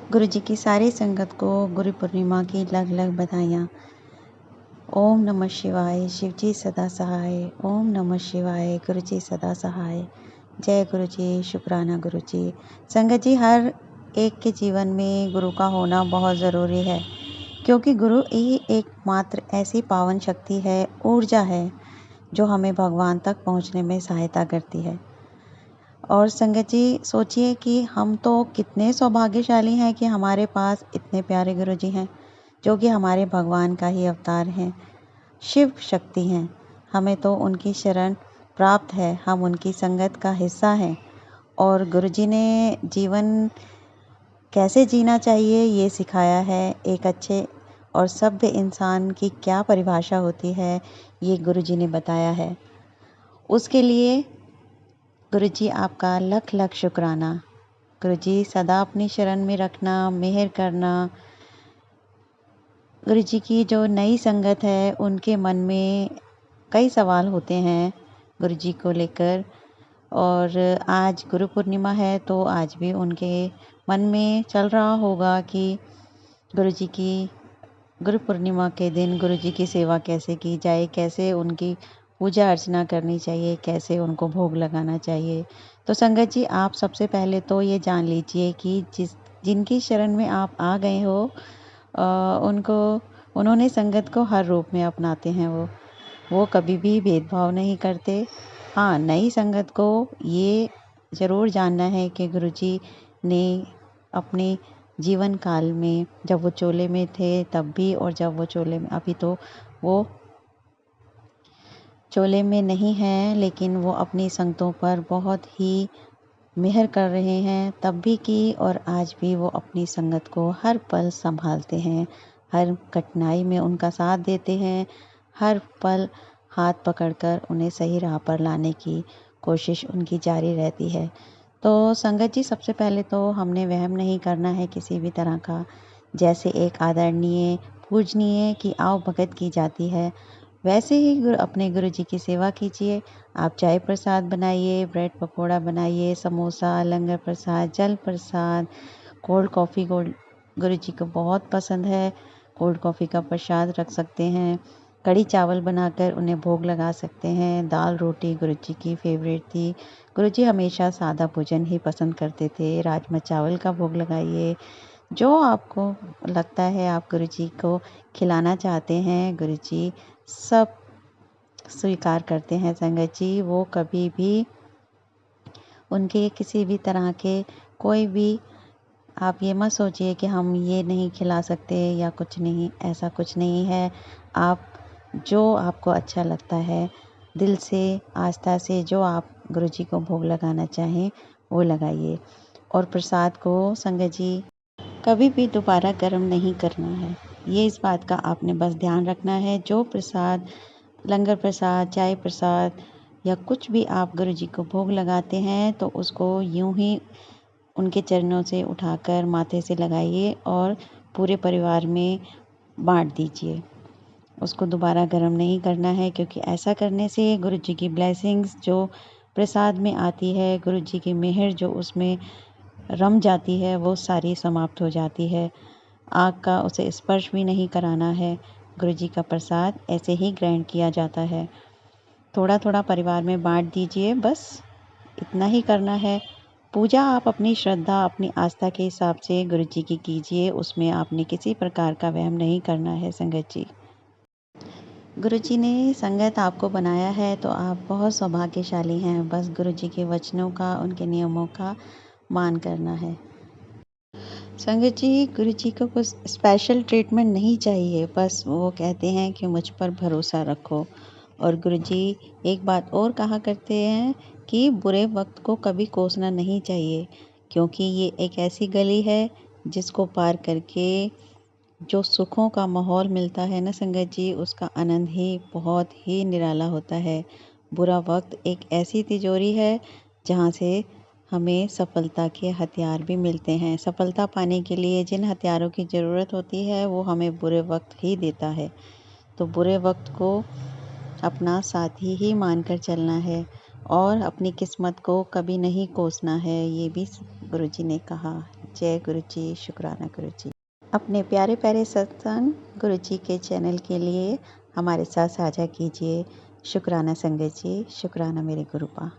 गुरु जी की सारी संगत को गुरु पूर्णिमा की लग लग बधाइयाँ। ओम नमः शिवाय, शिव जी सदा सहाय। ओम नमः शिवाय, गुरु जी सदा सहाय। जय गुरु जी, शुक्राना गुरु जी। संगत जी, हर एक के जीवन में गुरु का होना बहुत ज़रूरी है, क्योंकि गुरु ही एकमात्र ऐसी पावन शक्ति है, ऊर्जा है, जो हमें भगवान तक पहुँचने में सहायता करती है। और संगत जी, सोचिए कि हम तो कितने सौभाग्यशाली हैं कि हमारे पास इतने प्यारे गुरु जी हैं, जो कि हमारे भगवान का ही अवतार हैं, शिव शक्ति हैं। हमें तो उनकी शरण प्राप्त है, हम उनकी संगत का हिस्सा हैं। और गुरु जी ने जीवन कैसे जीना चाहिए ये सिखाया है। एक अच्छे और सभ्य इंसान की क्या परिभाषा होती है, ये गुरु जी ने बताया है। उसके लिए गुरु जी आपका लख लख शुक्राना। गुरु जी सदा अपनी शरण में रखना, मेहर करना। गुरु जी की जो नई संगत है, उनके मन में कई सवाल होते हैं गुरु जी को लेकर। और आज गुरु पूर्णिमा है, तो आज भी उनके मन में चल रहा होगा कि गुरु जी की गुरु पूर्णिमा के दिन गुरु जी की सेवा कैसे की जाए, कैसे उनकी पूजा अर्चना करनी चाहिए, कैसे उनको भोग लगाना चाहिए। तो संगत जी, आप सबसे पहले तो ये जान लीजिए कि जिनकी शरण में आप आ गए हो, उन्होंने संगत को हर रूप में अपनाते हैं। वो कभी भी भेदभाव नहीं करते। हाँ, नई संगत को ये ज़रूर जानना है कि गुरु जी ने अपने जीवन काल में, जब वो चोले में थे तब भी, और जब वो चोले में, अभी तो वो चोले में नहीं हैं, लेकिन वो अपनी संगतों पर बहुत ही मेहर कर रहे हैं, तब भी की, और आज भी वो अपनी संगत को हर पल संभालते हैं, हर कठिनाई में उनका साथ देते हैं, हर पल हाथ पकड़कर उन्हें सही राह पर लाने की कोशिश उनकी जारी रहती है। तो संगत जी, सबसे पहले तो हमने वहम नहीं करना है किसी भी तरह का। जैसे एक आदरणीय, पूजनीय की आव भगत की जाती है, वैसे ही अपने गुरु जी की सेवा कीजिए। आप चाय प्रसाद बनाइए, ब्रेड पकौड़ा बनाइए, समोसा, लंगर प्रसाद, जल प्रसाद, कोल्ड कॉफ़ी गुरु जी को बहुत पसंद है। कोल्ड कॉफ़ी का प्रसाद रख सकते हैं। कढ़ी चावल बनाकर उन्हें भोग लगा सकते हैं। दाल रोटी गुरु जी की फेवरेट थी। गुरु जी हमेशा सादा भोजन ही पसंद करते थे। राजमा चावल का भोग लगाइए। जो आपको लगता है आप गुरु जी को खिलाना चाहते हैं, गुरु जी सब स्वीकार करते हैं। संगत जी, वो कभी भी उनके किसी भी तरह के कोई भी, आप ये मत सोचिए कि हम ये नहीं खिला सकते या कुछ नहीं, ऐसा कुछ नहीं है। आप जो आपको अच्छा लगता है, दिल से, आस्था से, जो आप गुरु जी को भोग लगाना चाहें वो लगाइए। और प्रसाद को संगत जी कभी भी दोबारा गर्म नहीं करना है। ये इस बात का आपने बस ध्यान रखना है। जो प्रसाद, लंगर प्रसाद, चाय प्रसाद या कुछ भी आप गुरु जी को भोग लगाते हैं, तो उसको यूं ही उनके चरणों से उठाकर माथे से लगाइए और पूरे परिवार में बांट दीजिए। उसको दोबारा गर्म नहीं करना है, क्योंकि ऐसा करने से गुरु जी की ब्लेसिंग्स जो प्रसाद में आती है, गुरु जी की मेहर जो उसमें रम जाती है, वो सारी समाप्त हो जाती है। आग का उसे स्पर्श भी नहीं कराना है। गुरु जी का प्रसाद ऐसे ही ग्रहण किया जाता है। थोड़ा थोड़ा परिवार में बांट दीजिए, बस इतना ही करना है। पूजा आप अपनी श्रद्धा, अपनी आस्था के हिसाब से गुरु जी की कीजिए। उसमें आपने किसी प्रकार का वहम नहीं करना है। संगत जी, गुरु जी ने संगत आपको बनाया है, तो आप बहुत सौभाग्यशाली हैं। बस गुरु जी के वचनों का, उनके नियमों का मान करना है। संगत जी, गुरु जी को कुछ स्पेशल ट्रीटमेंट नहीं चाहिए, बस वो कहते हैं कि मुझ पर भरोसा रखो। और गुरु जी एक बात और कहा करते हैं कि बुरे वक्त को कभी कोसना नहीं चाहिए, क्योंकि ये एक ऐसी गली है जिसको पार करके जो सुखों का माहौल मिलता है ना संगत जी, उसका आनंद ही बहुत ही निराला होता है। बुरा वक्त एक ऐसी तिजोरी है जहाँ से हमें सफलता के हथियार भी मिलते हैं। सफलता पाने के लिए जिन हथियारों की ज़रूरत होती है, वो हमें बुरे वक्त ही देता है। तो बुरे वक्त को अपना साथी ही मानकर चलना है। और अपनी किस्मत को कभी नहीं कोसना है, ये भी गुरुजी ने कहा। जय गुरु जी, शुक्राना गुरु जी। अपने प्यारे प्यारे सत्संग गुरुजी के चैनल के लिए हमारे साथ साझा कीजिए। शुक्राना संगत जी, शुक्राना मेरे गुरुपा।